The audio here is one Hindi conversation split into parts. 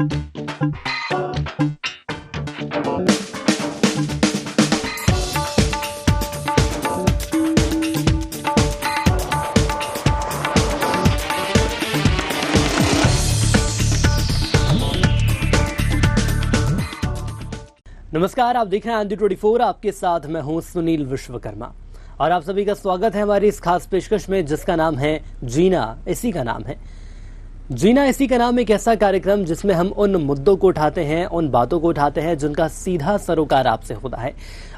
नमस्कार, आप देख रहे हैं आनंद24। आपके साथ मैं हूं सुनील विश्वकर्मा और आप सभी का स्वागत है हमारी इस खास पेशकश में जिसका नाम है जीना इसी का नाम है। जीना इसी का नाम एक ऐसा कार्यक्रम जिसमें हम उन मुद्दों को उठाते हैं, उन बातों को उठाते हैं जिनका सीधा सरोकार आपसे होता है।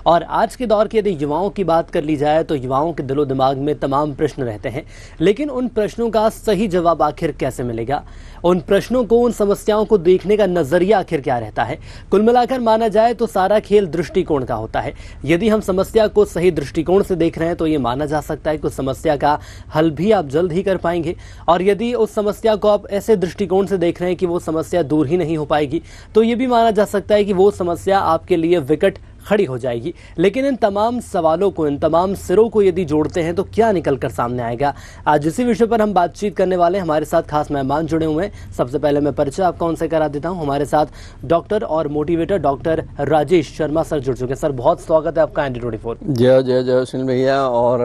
और आज के दौर के यदि युवाओं की बात कर ली जाए तो युवाओं के दिलो दिमाग में तमाम प्रश्न रहते हैं, लेकिन उन प्रश्नों का सही जवाब आखिर कैसे मिलेगा, उन प्रश्नों को, उन समस्याओं को देखने का नजरिया आखिर क्या रहता है। कुल मिलाकर माना जाए तो सारा खेल दृष्टिकोण का होता है। यदि हम समस्या को सही दृष्टिकोण से देख रहे हैं तो ये माना जा सकता है कि उस समस्या का हल भी आप जल्द ही कर पाएंगे, और यदि उस समस्या को आप ऐसे दृष्टिकोण से देख रहे हैं कि वो समस्या दूर ही नहीं हो पाएगी तो ये भी माना जा सकता है कि वो समस्या आपके लिए विकट खड़ी हो जाएगी। लेकिन इन तमाम सवालों को, इन तमाम सिरों को यदि जोड़ते हैं तो क्या निकल कर सामने आएगा, आज इसी विषय पर हम बातचीत करने वाले हैं। हमारे साथ खास मेहमान जुड़े हुए हैं। सबसे पहले मैं परिचय आपका उनसे करा देता हूं। हमारे साथ डॉक्टर और motivator doctor Rajesh Sharma sir जुड़ चुके हैं। सर, बहुत स्वागत है आपका आनंद24। जय जय जय सुनील भैया, और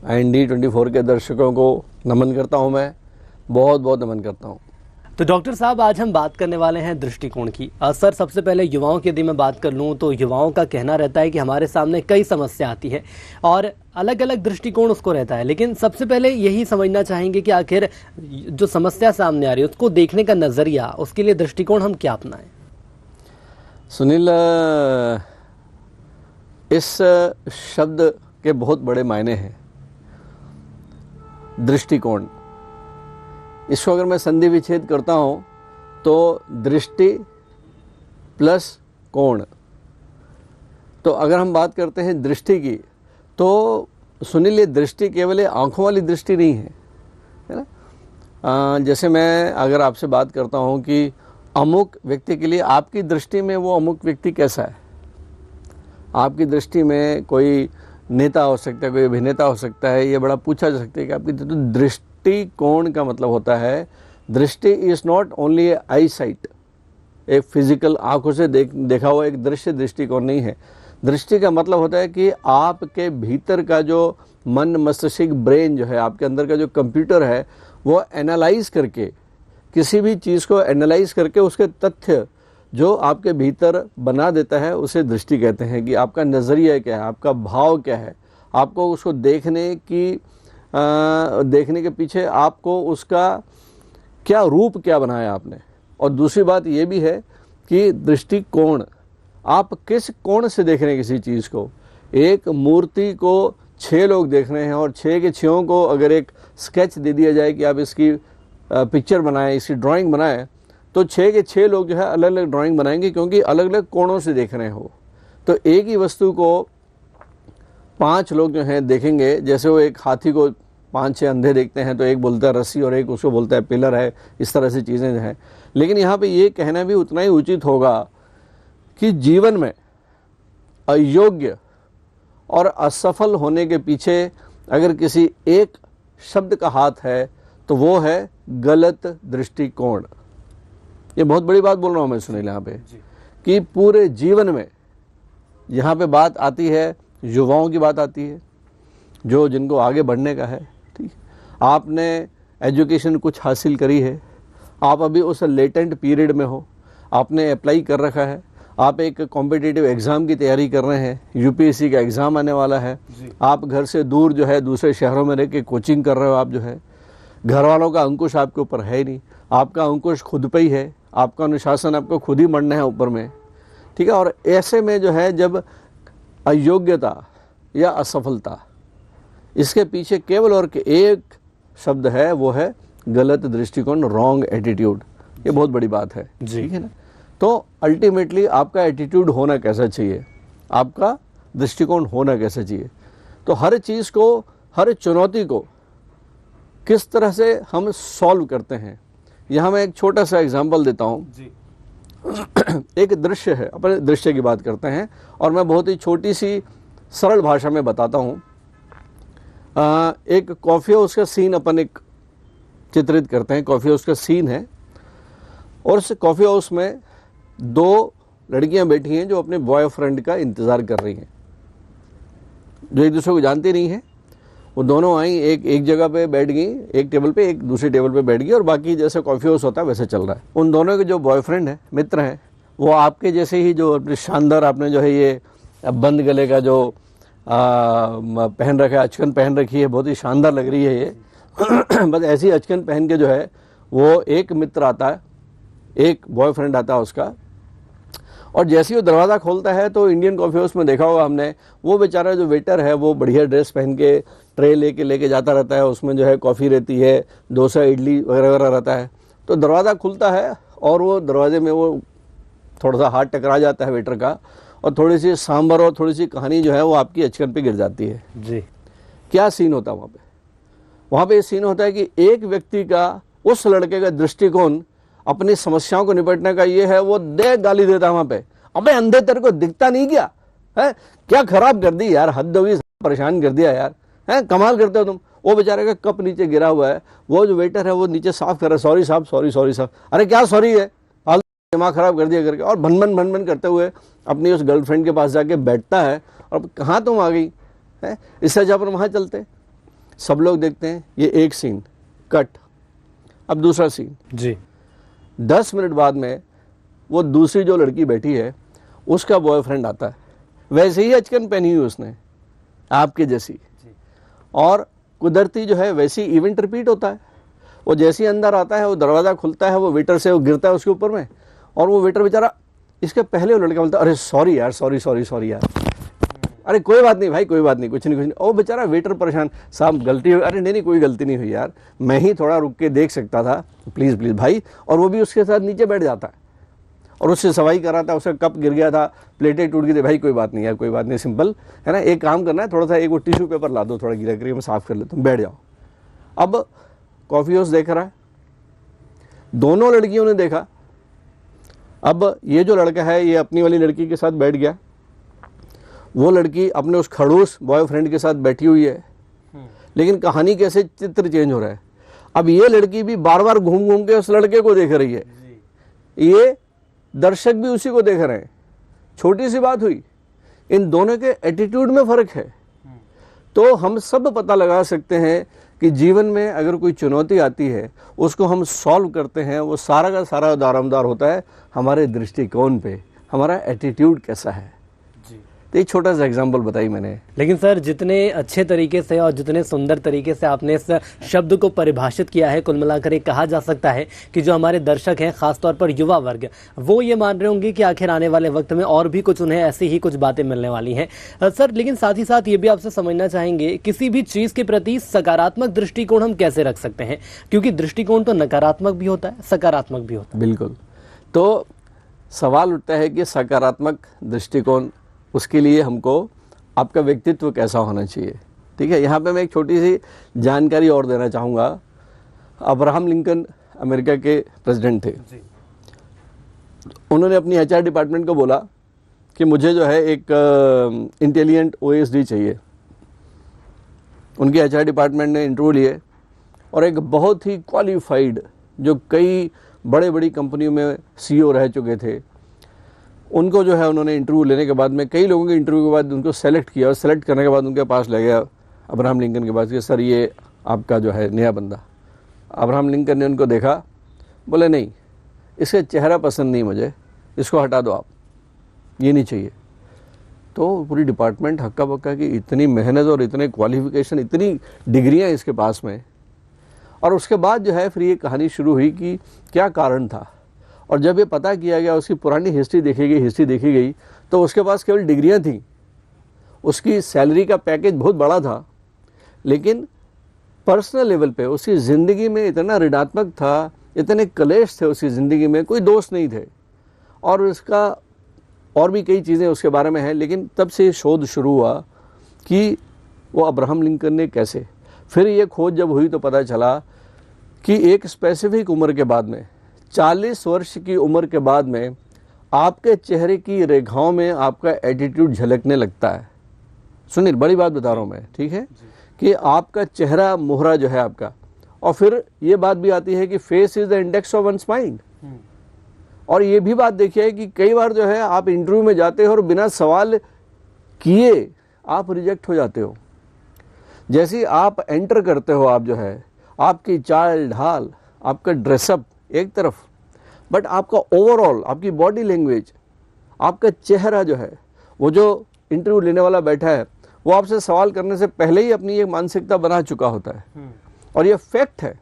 आनंद24 के दर्शकों को नमन करता हूं। मैं बहुत बहुत नमन करता हूं। तो डॉक्टर साहब, आज हम बात करने वाले हैं दृष्टिकोण की। सर, सबसे पहले युवाओं की यदि मैं बात कर लूं तो युवाओं का कहना रहता है कि हमारे सामने कई समस्या आती है और अलग अलग दृष्टिकोण उसको रहता है। लेकिन सबसे पहले यही समझना चाहेंगे कि आखिर जो समस्या सामने आ रही है उसको देखने का नजरिया, उसके लिए दृष्टिकोण हम क्या अपनाएं। सुनील, इस शब्द के बहुत बड़े मायने हैं। दृष्टिकोण, इसको अगर मैं संधि विच्छेद करता हूं तो दृष्टि प्लस कोण। तो अगर हम बात करते हैं दृष्टि की तो सुनील, ये दृष्टि केवल आंखों वाली दृष्टि नहीं है ना। जैसे मैं अगर आपसे बात करता हूं कि अमुक व्यक्ति के लिए आपकी दृष्टि में वो अमुक व्यक्ति कैसा है, आपकी दृष्टि में कोई नेता हो सकता है, कोई अभिनेता हो सकता है, ये बड़ा पूछा जा सकता है कि आपकी तो दृष्टिकोण का मतलब होता है, दृष्टि is not only I site, एक फिजिकल आंखों से देखा हुआ एक दृश्य दृष्टिकोण नहीं है। दृष्टि का मतलब होता है कि आपके भीतर का जो मन, मस्तिष्क, ब्रेन जो है, आपके अंदर का जो कंप्यूटर है, वो एनालाइज करके, किसी भी चीज़ को एनालाइज करके उसके तथ्य जो आपके भीतर बना देता है उसे दृष्टि कहते हैं। कि आपका नज़रिया क्या है, आपका भाव क्या है, आपको उसको देखने के पीछे आपको उसका क्या रूप क्या बनाया आपने। और दूसरी बात ये भी है कि दृष्टिकोण, आप किस कोण से देख रहे हैं किसी चीज़ को। एक मूर्ति को 6 लोग देख रहे हैं और 6 के 6 को अगर एक स्केच दे दिया जाए कि आप इसकी पिक्चर बनाएं, इसकी ड्राइंग बनाएं, तो 6 के 6 लोग जो है अलग अलग ड्राइंग बनाएंगे, क्योंकि अलग अलग कोणों से देख रहे हो। तो एक ही वस्तु को 5 लोग जो हैं देखेंगे, जैसे वो एक हाथी को 5-6 अंधे देखते हैं तो एक बोलता है रस्सी और एक उसको बोलता है पिलर है, इस तरह से चीज़ें हैं। लेकिन यहाँ पे ये कहना भी उतना ही उचित होगा कि जीवन में अयोग्य और असफल होने के पीछे अगर किसी एक शब्द का हाथ है तो वो है गलत दृष्टिकोण। ये बहुत बड़ी बात बोल रहा हूँ मैं सुनील यहाँ पे, कि पूरे जीवन में यहाँ पे बात आती है, युवाओं की बात आती है, जो जिनको आगे बढ़ने का है। ठीक, आपने एजुकेशन कुछ हासिल करी है, आप अभी उस लेटेंट पीरियड में हो, आपने अप्लाई कर रखा है, आप एक कॉम्पिटिटिव एग्ज़ाम की तैयारी कर रहे हैं, यूपीएससी का एग्ज़ाम आने वाला है, आप घर से दूर जो है दूसरे शहरों में रह के कोचिंग कर रहे हो। आप जो है, घर वालों का अंकुश आपके ऊपर है ही नहीं, आपका अंकुश खुद पे ही है, आपका अनुशासन आपको खुद ही मरना है ऊपर में। ठीक है, और ऐसे में जो है जब अयोग्यता या असफलता, इसके पीछे केवल और एक शब्द है, वो है गलत दृष्टिकोण, रॉन्ग एटीट्यूड। ये बहुत बड़ी बात है, ठीक है ना। तो अल्टीमेटली आपका एटीट्यूड होना कैसा चाहिए, आपका दृष्टिकोण होना कैसा चाहिए। तो हर चीज़ को, हर चुनौती को किस तरह से हम सॉल्व करते हैं, यहाँ मैं एक छोटा सा एग्जाम्पल देता हूँ। एक दृश्य है, अपने दृश्य की बात करते हैं और मैं बहुत ही छोटी सी सरल भाषा में बताता हूँ। एक कॉफ़ी हाउस का सीन अपन एक चित्रित करते हैं। कॉफ़ी हाउस का सीन है और उस कॉफ़ी हाउस में 2 लड़कियां बैठी हैं जो अपने बॉयफ्रेंड का इंतज़ार कर रही हैं, जो एक दूसरे को जानती नहीं है। वो दोनों आई, एक जगह पे बैठ गई, एक टेबल पे, एक दूसरी टेबल पे बैठ गई, और बाकी जैसे कॉफ़ी हाउस होता है वैसे चल रहा है। उन दोनों के जो बॉयफ्रेंड है, मित्र हैं, वो आपके जैसे ही जो अपने शानदार, आपने जो है ये बंद गले का जो पहन रखा है, अचकन पहन रखी है, बहुत ही शानदार लग रही है ये। बस ऐसी अचकन पहन के जो है वो एक मित्र आता है, एक बॉयफ्रेंड आता है उसका, और जैसे ही वो दरवाज़ा खोलता है तो इंडियन कॉफ़ी हाउस में देखा होगा हमने, वो बेचारा जो वेटर है वो बढ़िया ड्रेस पहन के ट्रे लेके जाता रहता है, उसमें जो है कॉफ़ी रहती है, डोसा, इडली वगैरह वगैरह रहता है। तो दरवाज़ा खुलता है और वो दरवाजे में वो थोड़ा सा हाथ टकरा जाता है वेटर का, और थोड़ी सी सांभर और थोड़ी सी कहानी जो है वो आपकी अचकन पे गिर जाती है जी। क्या सीन होता है वहाँ पे? वहाँ पे ये सीन होता है कि एक व्यक्ति का, उस लड़के का दृष्टिकोण अपनी समस्याओं को निपटने का ये है, वो दे गाली देता है वहाँ पे, अबे अंधे तेरे को दिखता नहीं क्या है, क्या खराब कर दी यार, हद होगी, परेशान कर दिया यार, है कमाल करते हो तुम। वो बेचारे का कप नीचे गिरा हुआ है, वो जो वेटर है वो नीचे साफ कर रहा है, सॉरी साहब, सॉरी साहब। अरे क्या सॉरी है, दिमाग खराब कर दिया करके, और भन करते हुए अपनी उस गर्लफ्रेंड के पास जाके बैठता है, और कहाँ तुम आ गई है, इससे जब वहाँ चलते, सब लोग देखते हैं ये एक सीन कट। अब दूसरा सीन जी। 10 मिनट बाद में वो दूसरी जो लड़की बैठी है उसका बॉयफ्रेंड आता है, वैसे ही अचकन पहनी हुई उसने आपके जैसी, और कुदरती जो है वैसी इवेंट रिपीट होता है। वो जैसे ही अंदर आता है, वो दरवाज़ा खुलता है, वो वेटर से वो गिरता है उसके ऊपर में, और वो वेटर बेचारा, इसके पहले वो लड़का बोलता है अरे सॉरी यार, सॉरी यार, अरे कोई बात नहीं भाई, कोई बात नहीं, कुछ नहीं। ओ बेचारा वेटर परेशान, साहब गलती हुई, अरे नहीं कोई गलती नहीं हुई यार, मैं ही थोड़ा रुक के देख सकता था, प्लीज़ भाई। और वो भी उसके साथ नीचे बैठ जाता है और उससे सफाई कराता है, उसका कप गिर गया था, प्लेटें टूट गई थी, भाई कोई बात नहीं यार, कोई बात नहीं, सिंपल है ना, एक काम करना है, थोड़ा सा एक वो टिश्यू पेपर ला दो, थोड़ा गिरा करके मैं साफ़ कर लेता हूँ, बैठ जाओ। अब कॉफ़ी हाउस देख रहा है, दोनों लड़कियों ने देखा। अब ये जो लड़का है ये अपनी वाली लड़की के साथ बैठ गया, वो लड़की अपने उस खड़ूस बॉयफ्रेंड के साथ बैठी हुई है। लेकिन कहानी कैसे चित्र चेंज हो रहा है, अब ये लड़की भी बार बार घूम के उस लड़के को देख रही है, ये दर्शक भी उसी को देख रहे हैं। छोटी सी बात हुई, इन दोनों के एटीट्यूड में फर्क है। तो हम सब पता लगा सकते हैं कि जीवन में अगर कोई चुनौती आती है, उसको हम सॉल्व करते हैं, वो सारा का सारा दारोमदार होता है हमारे दृष्टिकोण पे, हमारा एटीट्यूड कैसा है। तो एक छोटा सा एग्जाम्पल बताई मैंने। लेकिन सर, जितने अच्छे तरीके से और जितने सुंदर तरीके से आपने इस शब्द को परिभाषित किया है, कुल मिलाकर ये कहा जा सकता है कि जो हमारे दर्शक हैं, खासतौर पर युवा वर्ग, वो ये मान रहे होंगे कि आखिर आने वाले वक्त में और भी कुछ उन्हें ऐसी ही कुछ बातें मिलने वाली हैं सर। लेकिन साथ ही साथ ये भी आपसे समझना चाहेंगे, किसी भी चीज़ के प्रति सकारात्मक दृष्टिकोण हम कैसे रख सकते हैं, क्योंकि दृष्टिकोण तो नकारात्मक भी होता है, सकारात्मक भी होता है। बिल्कुल। तो सवाल उठता है कि सकारात्मक दृष्टिकोण, उसके लिए हमको आपका व्यक्तित्व कैसा होना चाहिए। ठीक है, यहाँ पे मैं एक छोटी सी जानकारी और देना चाहूँगा। अब्राहम लिंकन अमेरिका के प्रेसिडेंट थे। उन्होंने अपनी HR डिपार्टमेंट को बोला कि मुझे जो है एक इंटेलिजेंट OSD चाहिए। उनके HR डिपार्टमेंट ने इंटरव्यू लिए और एक बहुत ही क्वालिफाइड, जो कई बड़ी कंपनियों में CEO रह चुके थे, उनको जो है उन्होंने इंटरव्यू लेने के बाद में, कई लोगों के इंटरव्यू के बाद उनको सेलेक्ट किया, और सेलेक्ट करने के बाद उनके पास ले गया अब्राहम लिंकन के पास कि सर ये आपका जो है नया बंदा। अब्राहम लिंकन ने उनको देखा, बोले नहीं, इसका चेहरा पसंद नहीं मुझे, इसको हटा दो आप, ये नहीं चाहिए। तो पूरी डिपार्टमेंट हक्का बक्का की, इतनी मेहनत और इतने क्वालिफिकेशन, इतनी डिग्रियाँ इसके पास में। और उसके बाद जो है फिर ये कहानी शुरू हुई कि क्या कारण था। और जब ये पता किया गया, उसकी पुरानी हिस्ट्री देखी गई, तो उसके पास केवल डिग्रियां थी, उसकी सैलरी का पैकेज बहुत बड़ा था, लेकिन पर्सनल लेवल पे उसकी ज़िंदगी में इतना ऋणात्मक था, इतने कलेश थे उसकी ज़िंदगी में, कोई दोस्त नहीं थे, और उसका और भी कई चीज़ें उसके बारे में हैं। लेकिन तब से शोध शुरू हुआ कि वो अब्राहम लिंकन ने कैसे, फिर ये खोज जब हुई तो पता चला कि एक स्पेसिफिक उम्र के बाद में, 40 वर्ष की उम्र के बाद में, आपके चेहरे की रेखाओं में आपका एटीट्यूड झलकने लगता है। सुनील, बड़ी बात बता रहा हूँ मैं, ठीक है, कि आपका चेहरा मोहरा जो है आपका, और फिर ये बात भी आती है कि face is the index of once mind. और ये भी बात देखिए कि कई बार जो है आप इंटरव्यू में जाते हो और बिना सवाल किए आप रिजेक्ट हो जाते हो। जैसे ही आप एंटर करते हो, आप जो है आपकी चाल ढाल, आपका ड्रेसअप एक तरफ, बट आपका ओवरऑल, आपकी बॉडी लैंग्वेज, आपका चेहरा जो है, वो जो इंटरव्यू लेने वाला बैठा है वो आपसे सवाल करने से पहले ही अपनी एक मानसिकता बना चुका होता है। और ये फैक्ट है,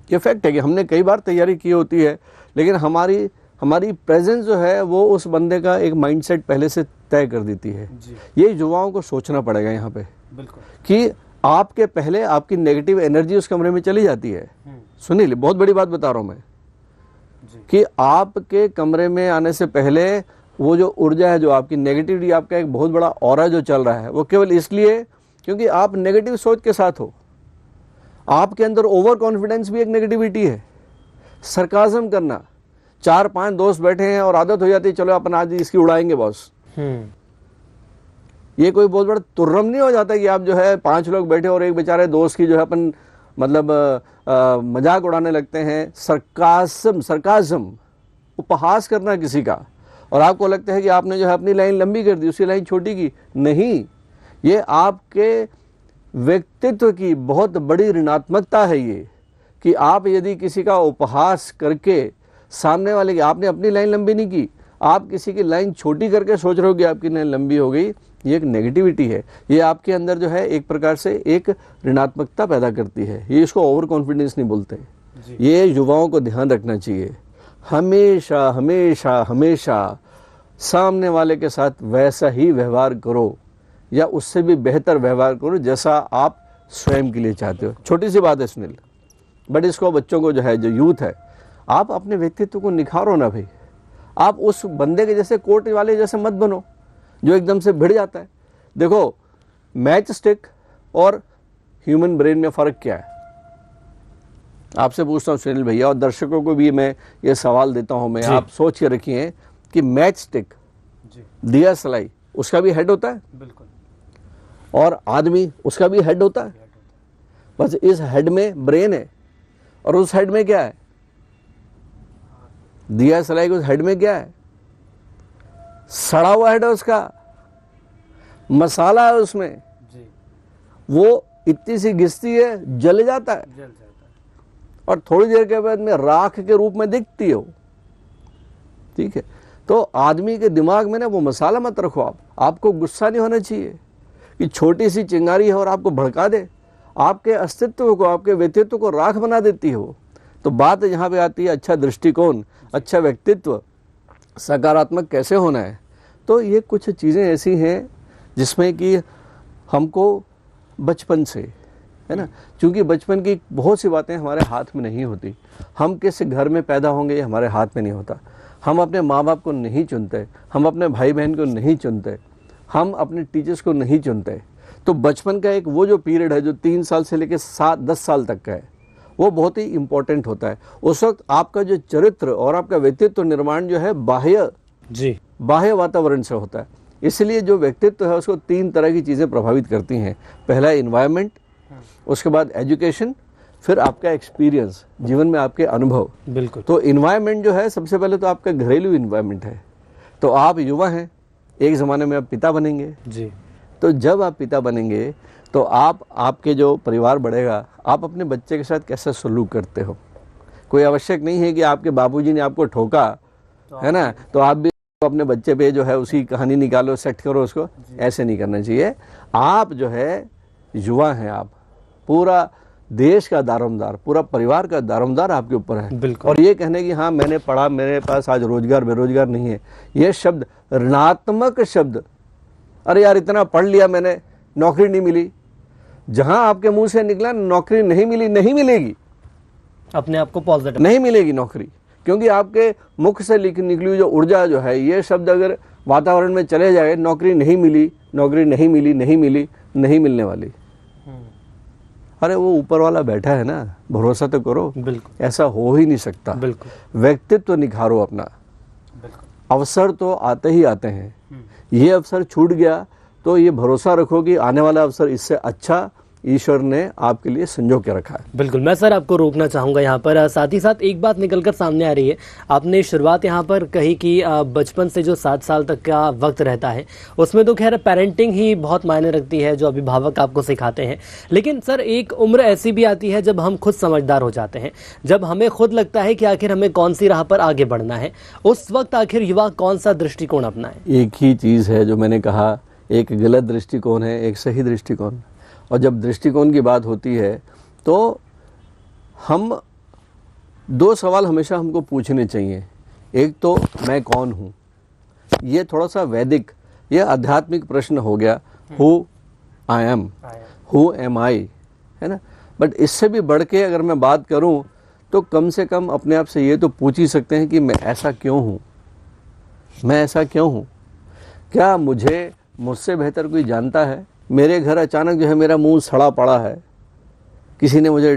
ये फैक्ट है कि हमने कई बार तैयारी की होती है, लेकिन हमारी प्रेजेंस जो है वो उस बंदे का एक माइंडसेट पहले से तय कर देती है। ये युवाओं को सोचना पड़ेगा यहाँ पे कि आपके पहले आपकी नेगेटिव एनर्जी उस कमरे में चली जाती है। सुनिए, बहुत बड़ी बात बता रहा हूँ मैं कि आपके कमरे में आने से पहले वो जो ऊर्जा है, जो आपकी नेगेटिविटी, आपका एक बहुत बड़ा ऑरा जो चल रहा है, वो केवल इसलिए क्योंकि आप नेगेटिव सोच के साथ हो। आपके अंदर ओवर कॉन्फिडेंस भी एक नेगेटिविटी है। सरकाज़म करना, 4-5 दोस्त बैठे हैं और आदत हो जाती है, चलो अपन आज इसकी उड़ाएंगे बॉस। ये कोई बहुत बड़ा तुर्रम नहीं हो जाता कि आप जो है 5 लोग बैठे और एक बेचारे दोस्त की जो है अपन मतलब मजाक उड़ाने लगते हैं। सरकाज़म, उपहास करना किसी का, और आपको लगता है कि आपने जो है अपनी लाइन लंबी कर दी, उसकी लाइन छोटी की। नहीं, ये आपके व्यक्तित्व की बहुत बड़ी ऋणात्मकता है ये, कि आप यदि किसी का उपहास करके सामने वाले की, आपने अपनी लाइन लंबी नहीं की, आप किसी की लाइन छोटी करके सोच रहे हो कि आपकी लाइन लंबी हो गई, ये एक नेगेटिविटी है। ये आपके अंदर जो है एक प्रकार से एक ऋणात्मकता पैदा करती है। ये इसको ओवर कॉन्फिडेंस नहीं बोलते। ये युवाओं को ध्यान रखना चाहिए। हमेशा हमेशा हमेशा सामने वाले के साथ वैसा ही व्यवहार करो, या उससे भी बेहतर व्यवहार करो जैसा आप स्वयं के लिए चाहते हो। छोटी सी बात है सुनील, बट इसको बच्चों को जो है, जो यूथ है, आप अपने व्यक्तित्व को निखारो ना भाई। आप उस बंदे के जैसे, कोर्ट वाले जैसे मत बनो जो एकदम से भिड़ जाता है। देखो, मैच स्टिक और ह्यूमन ब्रेन में फ़र्क क्या है? आपसे पूछता हूँ सुनील भैया, और दर्शकों को भी मैं ये सवाल देता हूँ मैं, आप सोच के रखिए कि मैच स्टिक, दिया सलाई, उसका भी हेड होता है, बिल्कुल, और आदमी, उसका भी हेड होता है। बस इस हेड में ब्रेन है, और उस हेड में क्या है? दिया सलाई के उस हेड में क्या है? सड़ा हुआ हेड है, उसका मसाला है उसमें जी। वो इतनी सी घिसती है, जल जाता है, और थोड़ी देर के बाद में राख के रूप में दिखती हो। ठीक है, तो आदमी के दिमाग में ना वो मसाला मत रखो। आपको गुस्सा नहीं होना चाहिए कि छोटी सी चिंगारी है और आपको भड़का दे, आपके अस्तित्व को, आपके व्यक्तित्व को राख बना देती है वो। तो बात यहाँ पे आती है अच्छा दृष्टिकोण, अच्छा व्यक्तित्व, सकारात्मक कैसे होना है। तो ये कुछ चीज़ें ऐसी हैं जिसमें कि हमको बचपन से, है ना, क्योंकि बचपन की बहुत सी बातें हमारे हाथ में नहीं होती। हम किस घर में पैदा होंगे ये हमारे हाथ में नहीं होता। हम अपने माँ बाप को नहीं चुनते, हम अपने भाई बहन को नहीं चुनते, हम अपने टीचर्स को नहीं चुनते। तो बचपन का एक वो जो पीरियड है जो 3 साल से लेकर 7-10 साल तक का है, वो बहुत ही इम्पोर्टेंट होता है। उस वक्त आपका जो चरित्र और आपका व्यक्तित्व निर्माण जो है बाह्य वातावरण से होता है। इसलिए जो व्यक्तित्व है उसको 3 तरह की चीज़ें प्रभावित करती हैं। पहला इन्वायरमेंट, उसके बाद एजुकेशन, फिर आपका एक्सपीरियंस, जीवन में आपके अनुभव। बिल्कुल। तो इन्वायरमेंट जो है सबसे पहले तो आपका घरेलू इन्वायरमेंट है। तो आप युवा हैं, एक ज़माने में आप पिता बनेंगे जी। तो जब आप पिता बनेंगे तो आपके जो परिवार बढ़ेगा, आप अपने बच्चे के साथ कैसा सलूक करते हो। कोई आवश्यक नहीं है कि आपके बाबूजी ने आपको ठोका, है ना, तो आप भी अपने बच्चे पे जो है उसी कहानी निकालो, सेट करो उसको। ऐसे नहीं करना चाहिए। आप जो है युवा हैं, आप पूरा देश का दारोमदार, पूरा परिवार का दारोमदार आपके ऊपर है। और ये कहने की हाँ मैंने पढ़ा, मेरे पास आज रोजगार बेरोजगार नहीं है, ये शब्द ऋणात्मक शब्द। अरे यार इतना पढ़ लिया मैंने, नौकरी नहीं मिली। जहां आपके मुंह से निकला नौकरी नहीं मिली, नहीं मिलेगी, अपने आप को पॉजिटिव नहीं मिलेगी नौकरी, क्योंकि आपके मुख से निकली हुई जो ऊर्जा जो है, ये शब्द अगर वातावरण में चले जाए, नौकरी नहीं मिली, नौकरी नहीं मिली, नहीं मिली, नहीं मिलने वाली। अरे वो ऊपर वाला बैठा है ना, भरोसा तो करो। बिल्कुल, ऐसा हो ही नहीं सकता। बिल्कुल। व्यक्तित्व निखारो अपना। बिल्कुल। अवसर तो आते ही आते हैं। ये अवसर छूट गया तो ये भरोसा रखो कि आने वाला अवसर इससे अच्छा ईश्वर ने आपके लिए संजो के रखा है। बिल्कुल, मैं सर आपको रोकना चाहूँगा यहाँ पर। साथ ही साथ एक बात निकलकर सामने आ रही है, आपने शुरुआत यहाँ पर कही कि बचपन से जो 7 साल तक का वक्त रहता है उसमें तो खैर पेरेंटिंग ही बहुत मायने रखती है, जो अभिभावक आपको सिखाते हैं। लेकिन सर एक उम्र ऐसी भी आती है जब हम खुद समझदार हो जाते हैं, जब हमें खुद लगता है कि आखिर हमें कौन सी राह पर आगे बढ़ना है। उस वक्त आखिर युवा कौन सा दृष्टिकोण अपनाए? एक ही चीज़ है जो मैंने कहा, एक गलत दृष्टिकोण है, एक सही दृष्टिकोण। और जब दृष्टिकोण की बात होती है तो हम 2 सवाल हमेशा हमको पूछने चाहिए। एक तो मैं कौन हूँ, ये थोड़ा सा वैदिक, ये आध्यात्मिक प्रश्न हो गया, who I am, who am I, है ना। बट इससे भी बढ़ के अगर मैं बात करूँ तो कम से कम अपने आप से ये तो पूछ ही सकते हैं कि मैं ऐसा क्यों हूँ, मैं ऐसा क्यों हूँ। क्या मुझसे बेहतर कोई जानता है? मेरे घर अचानक जो है मेरा मुंह सड़ा पड़ा है, किसी ने मुझे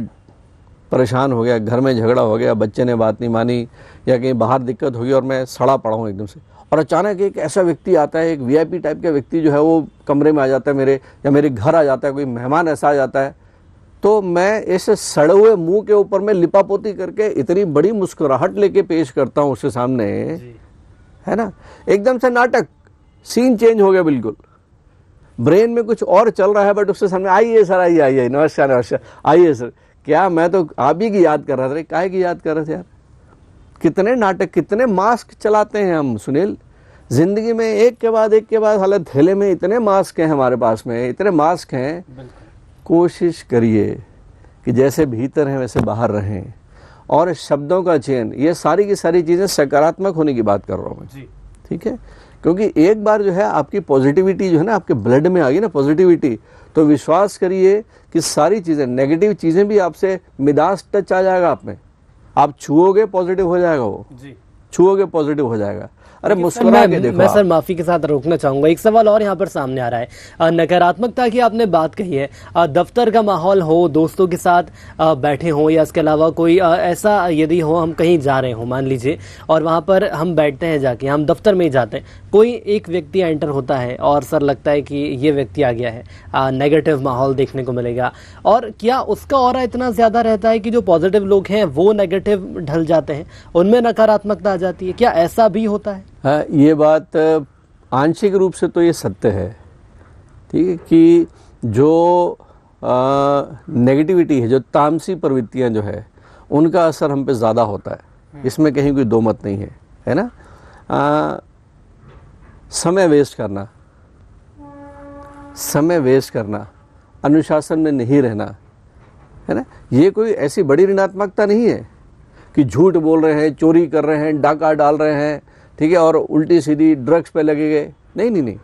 परेशान हो गया, घर में झगड़ा हो गया, बच्चे ने बात नहीं मानी या कहीं बाहर दिक्कत हो गई और मैं सड़ा पड़ा हूँ एकदम से, और अचानक एक ऐसा व्यक्ति आता है, एक वीआईपी टाइप का व्यक्ति जो है वो कमरे में आ जाता है मेरे, या मेरे घर आ जाता है, कोई मेहमान ऐसा आ जाता है, तो मैं इस सड़े हुए मुंह के ऊपर में लिपापोती करके इतनी बड़ी मुस्कुराहट लेके पेश करता हूँ उसके सामने, है ना। एकदम से नाटक, सीन चेंज हो गया बिल्कुल, ब्रेन में कुछ और चल रहा है, बट उसके सामने आइए सर, आइए आइए, नमस्कार नमस्कार, आइए सर। क्या मैं तो आप ही की याद कर रहा था। काहे की याद कर रहे थे यार? कितने नाटक, कितने मास्क चलाते हैं हम सुनील जिंदगी में, एक के बाद हालत थैले में इतने मास्क हैं हमारे पास में, इतने मास्क हैं। कोशिश करिए कि जैसे भीतर हैं वैसे बाहर रहें, और शब्दों का चयन, ये सारी की सारी चीज़ें सकारात्मक होने की बात कर रहा हूँ मैं, ठीक है। क्योंकि एक बार जो है आपकी पॉजिटिविटी जो है ना, आपके ब्लड में आ गई ना पॉजिटिविटी, तो विश्वास करिए कि सारी चीज़ें, नेगेटिव चीज़ें भी आपसे मिदास टच आ जाएगा आप में, आप छुओगे पॉजिटिव हो जाएगा, वो छुओगे पॉजिटिव हो जाएगा। अरे मुस्कुरा के देखो। मैं सर माफी के साथ रोकना चाहूंगा, एक सवाल और यहाँ पर सामने आ रहा है। नकारात्मकता की आपने बात कही है, दफ्तर का माहौल हो, दोस्तों के साथ बैठे हों, या इसके अलावा कोई ऐसा यदि हो, हम कहीं जा रहे हो मान लीजिए, और वहाँ पर हम बैठते हैं, जाके हम दफ्तर में ही जाते हैं, कोई एक व्यक्ति एंटर होता है और सर लगता है कि ये व्यक्ति आ गया है, नेगेटिव माहौल देखने को मिलेगा, और क्या उसका ऑरा इतना ज़्यादा रहता है कि जो पॉजिटिव लोग हैं वो नेगेटिव ढल जाते हैं, उनमें नकारात्मकता आ जाती है? क्या ऐसा भी होता है? हाँ, ये बात आंशिक रूप से तो ये सत्य है, ठीक है, कि जो नेगेटिविटी है, जो तामसी प्रवृत्तियाँ जो है, उनका असर हम पे ज़्यादा होता है, इसमें कहीं कोई दो मत नहीं है ना। समय वेस्ट करना, अनुशासन में नहीं रहना, है ना, ये कोई ऐसी बड़ी ऋणात्मकता नहीं है कि झूठ बोल रहे हैं, चोरी कर रहे हैं, डाका डाल रहे हैं, ठीक है, और उल्टी सीधी ड्रग्स पे लगे गए। नहीं,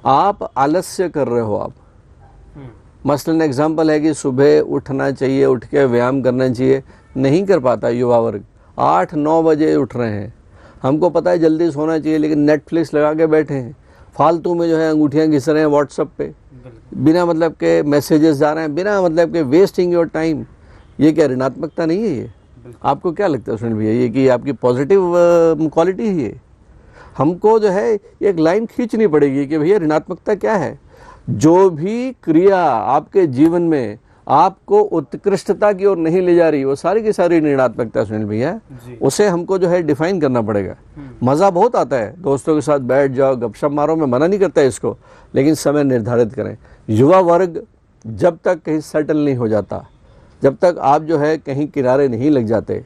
आप आलस्य कर रहे हो। आप मसलन एग्जाम्पल है कि सुबह उठना चाहिए, उठ के व्यायाम करना चाहिए, नहीं कर पाता युवा वर्ग, 8-9 बजे उठ रहे हैं। हमको पता है जल्दी सोना चाहिए, लेकिन नेटफ्लिक्स लगा के बैठे हैं, फालतू में जो है अंगूठियाँ घिस रहे हैं व्हाट्सएप पे, बिना मतलब के मैसेजेस जा रहे हैं, बिना मतलब के वेस्टिंग योर टाइम। ये क्या ऋणात्मकता नहीं है? ये आपको क्या लगता है सुनील भैया, ये कि आपकी पॉजिटिव क्वालिटी है? ये हमको जो है एक लाइन खींचनी पड़ेगी कि भैया ऋणात्मकता क्या है। जो भी क्रिया आपके जीवन में आपको उत्कृष्टता की ओर नहीं ले जा रही, वो सारी की सारी ऋणात्मकता सुनील भैया, उसे हमको जो है डिफाइन करना पड़ेगा। मज़ा बहुत आता है, दोस्तों के साथ बैठ जाओ, गपशप मारो, मैं मना नहीं करता इसको, लेकिन समय निर्धारित करें। युवा वर्ग जब तक कहीं सेटल नहीं हो जाता, जब तक आप जो है कहीं किनारे नहीं लग जाते,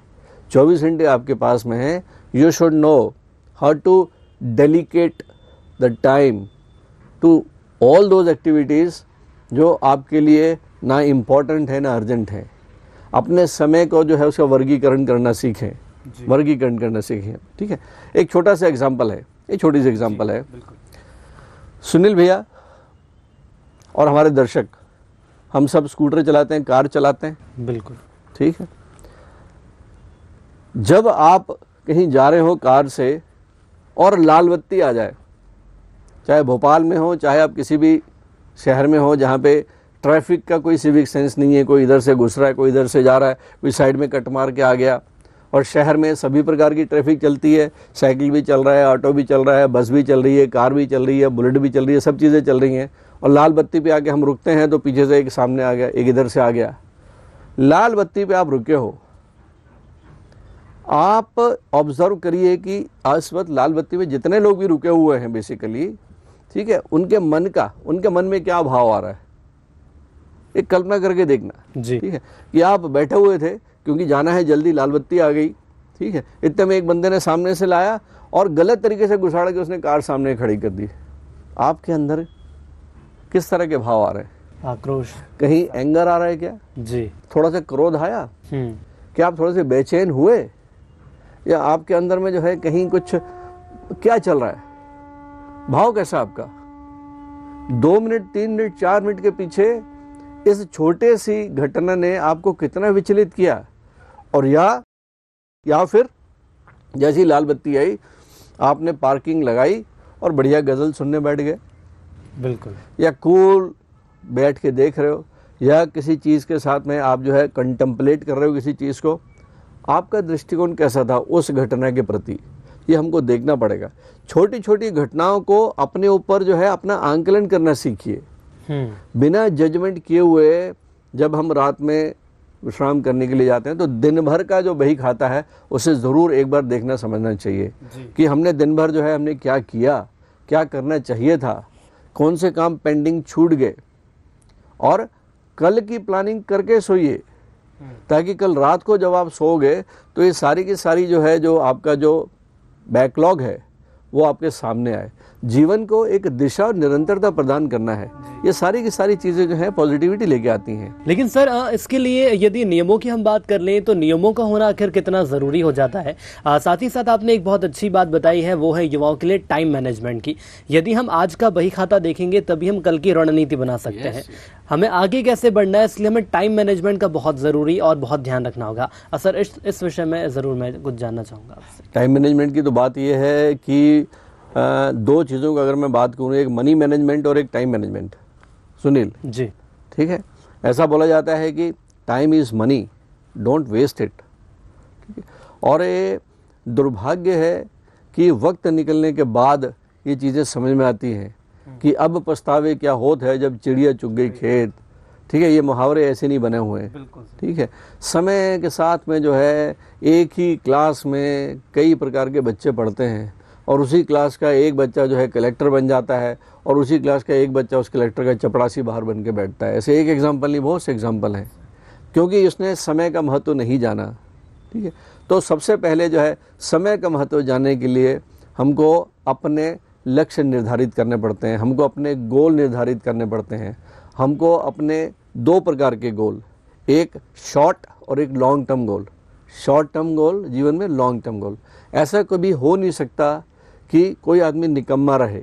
24 घंटे आपके पास में है, you should know how to delicate the time to all those activities जो आपके लिए ना इम्पोर्टेंट है ना अर्जेंट है। अपने समय को जो है उसका वर्गीकरण करना सीखें, वर्गीकरण करना सीखें, ठीक है। एक छोटा सा एग्जाम्पल है, एक छोटी सी एग्जाम्पल है। सुनील भैया और हमारे दर्शक, हम सब स्कूटर चलाते हैं, कार चलाते हैं, बिल्कुल ठीक है। जब आप कहीं जा रहे हो कार से और लाल बत्ती आ जाए, चाहे भोपाल में हो, चाहे आप किसी भी शहर में हो जहाँ पे ट्रैफिक का कोई सिविक सेंस नहीं है, कोई इधर से घुस रहा है, कोई इधर से जा रहा है, कोई साइड में कट मार के आ गया, और शहर में सभी प्रकार की ट्रैफिक चलती है, साइकिल भी चल रहा है, ऑटो भी चल रहा है, बस भी चल रही है, कार भी चल रही है, बुलेट भी चल रही है, सब चीज़ें चल रही हैं, और लाल बत्ती पे आके हम रुकते हैं तो पीछे से एक सामने आ गया, एक इधर से आ गया। लाल बत्ती पे आप रुके हो, आप ऑब्जर्व करिए कि इस वक्त लाल बत्ती में जितने लोग भी रुके हुए हैं बेसिकली, ठीक है, उनके मन में क्या भाव आ रहा है, एक कल्पना करके देखना जी। ठीक है, कि आप बैठे हुए थे क्योंकि जाना है जल्दी, लाल बत्ती आ गई, ठीक है, इतने में एक बंदे ने सामने से लाया और गलत तरीके से घुसाड़ के उसने कार सामने खड़ी कर दी। आपके अंदर किस तरह के भाव आ रहे हैं? आक्रोश, कहीं एंगर आ रहा है क्या? जी। थोड़ा सा क्रोध आया? क्या आप थोड़े से बेचैन हुए? या आपके अंदर में जो है कहीं कुछ क्या चल रहा है? भाव कैसा आपका? 2 मिनट, 3 मिनट, 4 मिनट के पीछे इस छोटे सी घटना ने आपको कितना विचलित किया? और या फिर जैसी लाल बत्ती आई आपने पार्किंग लगाई और बढ़िया गजल सुनने बैठ गए, बिल्कुल, या कूल बैठ के देख रहे हो, या किसी चीज़ के साथ में आप जो है कंटेम्पलेट कर रहे हो किसी चीज़ को, आपका दृष्टिकोण कैसा था उस घटना के प्रति, ये हमको देखना पड़ेगा। छोटी छोटी घटनाओं को अपने ऊपर जो है अपना आंकलन करना सीखिए, बिना जजमेंट किए हुए। जब हम रात में विश्राम करने के लिए जाते हैं तो दिन भर का जो बही खाता है उसे ज़रूर एक बार देखना समझना चाहिए कि हमने दिन भर जो है हमने क्या किया, क्या करना चाहिए था, कौन से काम पेंडिंग छूट गए, और कल की प्लानिंग करके सोइए, ताकि कल रात को जब आप सोओगे तो ये सारी की सारी जो है जो आपका जो बैकलॉग है वो आपके सामने आए। जीवन को एक दिशा और निरंतरता प्रदान करना है, ये सारी की सारी चीज़ें जो है पॉजिटिविटी लेके आती हैं। लेकिन सर इसके लिए यदि नियमों की हम बात कर लें तो नियमों का होना आखिर कितना ज़रूरी हो जाता है। साथ ही साथ आपने एक बहुत अच्छी बात बताई है, वो है युवाओं के लिए टाइम मैनेजमेंट की। यदि हम आज का बही खाता देखेंगे तभी हम कल की रणनीति बना सकते हैं। हमें आगे कैसे बढ़ना है, इसलिए हमें टाइम मैनेजमेंट का बहुत ज़रूरी और बहुत ध्यान रखना होगा। सर इस विषय में ज़रूर मैं कुछ जानना चाहूँगा आपसे। टाइम मैनेजमेंट की तो बात यह है कि 2 चीज़ों का अगर मैं बात करूँ, एक मनी मैनेजमेंट और एक टाइम मैनेजमेंट। सुनील जी, ठीक है, ऐसा बोला जाता है कि time is money, don't waste it. ठीक है, और ये दुर्भाग्य है कि वक्त निकलने के बाद ये चीज़ें समझ में आती हैं कि अब पछतावे क्या होत है जब चिड़िया चुग गई खेत। ठीक है, ये मुहावरे ऐसे नहीं बने हुए हैं। ठीक है, समय के साथ में जो है एक ही क्लास में कई प्रकार के बच्चे पढ़ते हैं और उसी क्लास का एक बच्चा जो है कलेक्टर बन जाता है और उसी क्लास का एक बच्चा उस कलेक्टर का चपरासी बाहर बन के बैठता है। ऐसे एक एग्जाम्पल नहीं, बहुत से एग्जाम्पल हैं, क्योंकि उसने समय का महत्व नहीं जाना। ठीक है, तो सबसे पहले जो है समय का महत्व जानने के लिए हमको अपने लक्ष्य निर्धारित करने पड़ते हैं, हमको अपने गोल निर्धारित करने पड़ते हैं। हमको अपने 2 प्रकार के गोल, एक शॉर्ट और एक long term goal. Short term goal जीवन में, लॉन्ग टर्म गोल। ऐसा कभी हो नहीं सकता कि कोई आदमी निकम्मा रहे,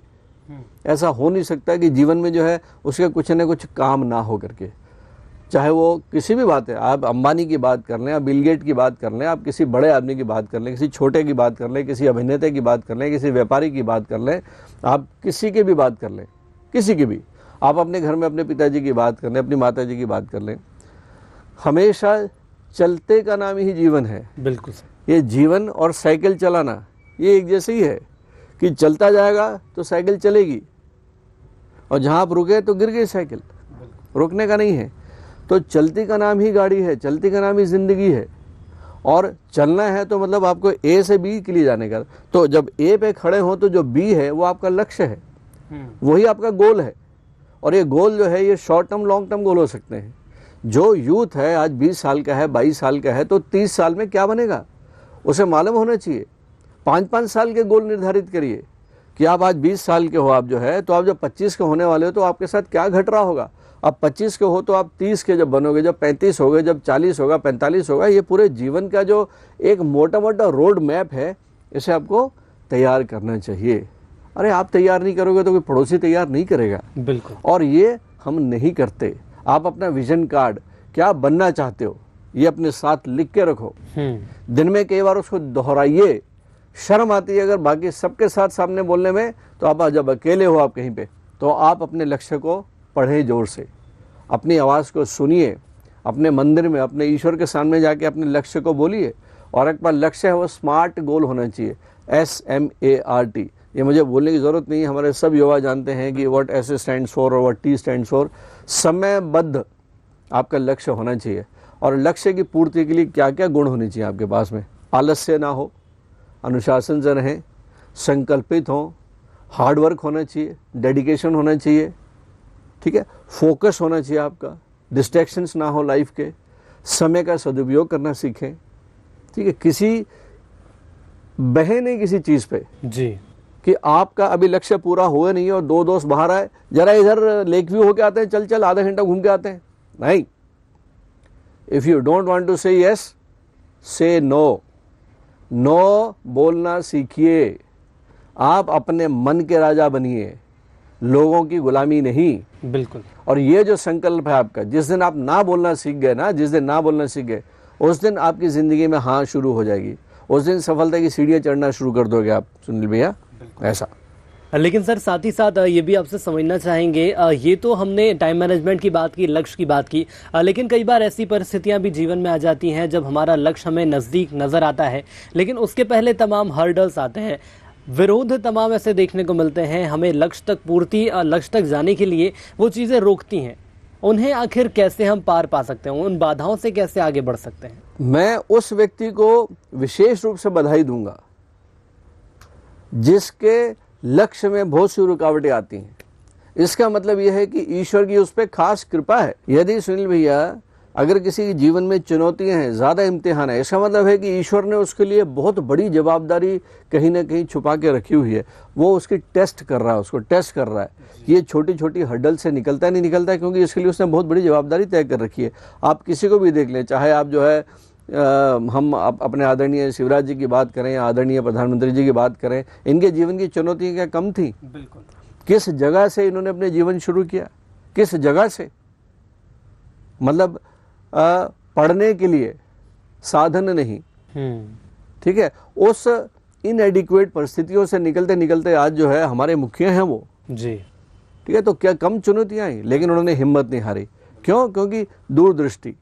ऐसा हो नहीं सकता कि जीवन में जो है उसके कुछ न कुछ काम ना हो करके, चाहे वो किसी भी बात है। आप अंबानी की बात कर लें, आप बिल गेट की बात कर लें, आप किसी बड़े आदमी की बात कर लें, किसी छोटे की बात कर लें, किसी अभिनेता की बात कर लें, किसी व्यापारी की बात कर लें, आप किसी की भी बात कर लें, किसी की भी। आप अपने घर में अपने पिताजी की बात कर लें, अपनी माताजी की बात कर लें, हमेशा चलते का नाम ही जीवन है। बिल्कुल, ये जीवन और साइकिल चलाना ये एक जैसे ही है कि चलता जाएगा तो साइकिल चलेगी, और जहाँ आप रुके तो गिर गई साइकिल, रुकने का नहीं है। तो चलती का नाम ही गाड़ी है, चलती का नाम ही ज़िंदगी है, और चलना है तो मतलब आपको ए से बी के लिए जाने का। तो जब ए पे खड़े हो तो जो बी है वो आपका लक्ष्य है, वही आपका गोल है। और ये गोल जो है ये short term long term goal हो सकते हैं। जो यूथ है आज 20 साल का है, 22 साल का है, तो 30 साल में क्या बनेगा उसे मालूम होना चाहिए। 5-5 साल के गोल निर्धारित करिए कि आप आज 20 साल के हो, आप जो है तो आप जब 25 के होने वाले हो तो आपके साथ क्या घट रहा होगा। आप 25 के हो तो आप 30 के जब बनोगे, जब 35 होगे, जब 40 होगा, 45 होगा, ये पूरे जीवन का जो एक मोटा मोटा रोड मैप है इसे आपको तैयार करना चाहिए। अरे आप तैयार नहीं करोगे तो कोई पड़ोसी तैयार नहीं करेगा। बिल्कुल, और ये हम नहीं करते। आप अपना विजन कार्ड, क्या बनना चाहते हो, ये अपने साथ लिख के रखो। दिन में कई बार उसको दोहराइए। शर्म आती है अगर बाकी सबके साथ सामने बोलने में, तो आप जब अकेले हो आप कहीं पे, तो आप अपने लक्ष्य को पढ़ें जोर से, अपनी आवाज़ को सुनिए, अपने मंदिर में अपने ईश्वर के सामने जाके अपने लक्ष्य को बोलिए और एक बार लक्ष्य है वो स्मार्ट गोल होना चाहिए, SMART। ये मुझे बोलने की ज़रूरत नहीं है, हमारे सब युवा जानते हैं कि व्हाट S स्टैंड्स फॉर और व्हाट T स्टैंड्स फॉर। समयबद्ध आपका लक्ष्य होना चाहिए, और लक्ष्य की पूर्ति के लिए क्या क्या गुण होने चाहिए आपके पास में। आलस्य ना हो, अनुशासन से रहें, संकल्पित हों, हार्डवर्क होना चाहिए, डेडिकेशन होना चाहिए, ठीक है, फोकस होना चाहिए आपका, डिस्ट्रैक्शंस ना हो लाइफ के, समय का सदुपयोग करना सीखें, ठीक है। किसी बहे नहीं किसी चीज़ पे जी, कि आपका अभी लक्ष्य पूरा हुआ नहीं और दो दोस्त बाहर आए, जरा इधर लेक व्यू होके आते हैं, चल चल आधा घंटा घूम के आते हैं। नहीं, if you don't want to say yes, say no. No बोलना सीखिए। आप अपने मन के राजा बनिए, लोगों की गुलामी नहीं। बिल्कुल। और ये जो संकल्प है आपका, जिस दिन आप ना बोलना सीख गए ना, जिस दिन ना बोलना सीख गए, उस दिन आपकी ज़िंदगी में हाँ शुरू हो जाएगी। उस दिन सफलता की सीढ़ियाँ चढ़ना शुरू कर दोगे आप, सुनील भैया, ऐसा। लेकिन सर साथ ही साथ ये भी आपसे समझना चाहेंगे, ये तो हमने टाइम मैनेजमेंट की बात की, लक्ष्य की बात की, लेकिन कई बार ऐसी परिस्थितियां भी जीवन में आ जाती हैं जब हमारा लक्ष्य हमें नज़दीक नज़र आता है, लेकिन उसके पहले तमाम हर्डल्स आते हैं, विरोध तमाम ऐसे देखने को मिलते हैं, हमें लक्ष्य तक जाने के लिए वो चीज़ें रोकती हैं। उन्हें आखिर कैसे हम पार पा सकते हैं, उन बाधाओं से कैसे आगे बढ़ सकते हैं? मैं उस व्यक्ति को विशेष रूप से बधाई दूंगा जिसके लक्ष्य में बहुत सी रुकावटें आती हैं। इसका मतलब यह है कि ईश्वर की उस पर खास कृपा है। यदि सुनील भैया अगर किसी के जीवन में चुनौतियां हैं, ज़्यादा इम्तिहान है, इसका मतलब है कि ईश्वर ने उसके लिए बहुत बड़ी जवाबदारी कहीं ना कहीं छुपा के रखी हुई है। वो उसकी टेस्ट कर रहा है, उसको टेस्ट कर रहा है। ये छोटी छोटी हर्डल से निकलता नहीं निकलता है, क्योंकि इसके लिए उसने बहुत बड़ी जवाबदारी तय कर रखी है। आप किसी को भी देख लें, चाहे आप जो है हम अपने आदरणीय शिवराज जी की बात करें, आदरणीय प्रधानमंत्री जी की बात करें, इनके जीवन की चुनौतियाँ क्या कम थी? बिल्कुल। किस जगह से इन्होंने अपने जीवन शुरू किया, किस जगह से, मतलब पढ़ने के लिए साधन नहीं, ठीक है, उस इनएडिक्वेट परिस्थितियों से निकलते निकलते आज जो है हमारे मुखिया हैं वो जी, ठीक है। तो क्या कम चुनौतियां आई, लेकिन उन्होंने हिम्मत नहीं हारी। क्यों? क्योंकि दूरदृष्टि,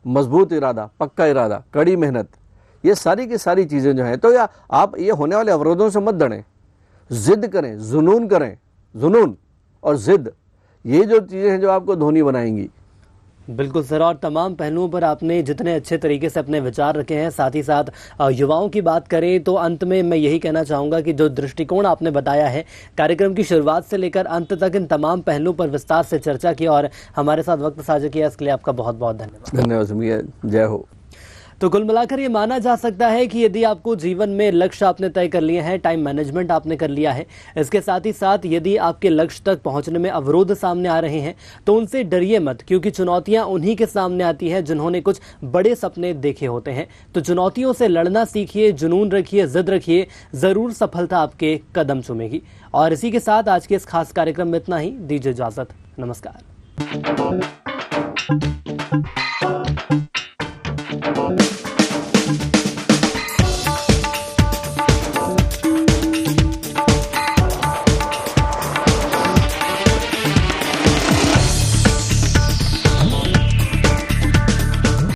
मजबूत इरादा, पक्का इरादा, कड़ी मेहनत, ये सारी की सारी चीजें जो हैं। तो या आप ये होने वाले अवरोधों से मत डरें, जिद करें, जुनून करें। जुनून और जिद, ये जो चीजें हैं जो आपको धोनी बनाएंगी। बिल्कुल सर, और तमाम पहलुओं पर आपने जितने अच्छे तरीके से अपने विचार रखे हैं, साथ ही साथ युवाओं की बात करें तो अंत में मैं यही कहना चाहूँगा कि जो दृष्टिकोण आपने बताया है, कार्यक्रम की शुरुआत से लेकर अंत तक इन तमाम पहलुओं पर विस्तार से चर्चा की और हमारे साथ वक्त साझा किया, इसके लिए आपका बहुत बहुत धन्यवाद। धन्यवाद, जय हो। तो कुल मिलाकर ये माना जा सकता है कि यदि आपको जीवन में लक्ष्य आपने तय कर लिए हैं, टाइम मैनेजमेंट आपने कर लिया है, इसके साथ ही साथ यदि आपके लक्ष्य तक पहुंचने में अवरोध सामने आ रहे हैं तो उनसे डरिए मत, क्योंकि चुनौतियां उन्हीं के सामने आती हैं जिन्होंने कुछ बड़े सपने देखे होते हैं। तो चुनौतियों से लड़ना सीखिए, जुनून रखिए, जिद रखिए, जरूर सफलता आपके कदम चूमेगी। और इसी के साथ आज के इस खास कार्यक्रम में इतना ही, दीजिए इजाजत, नमस्कार।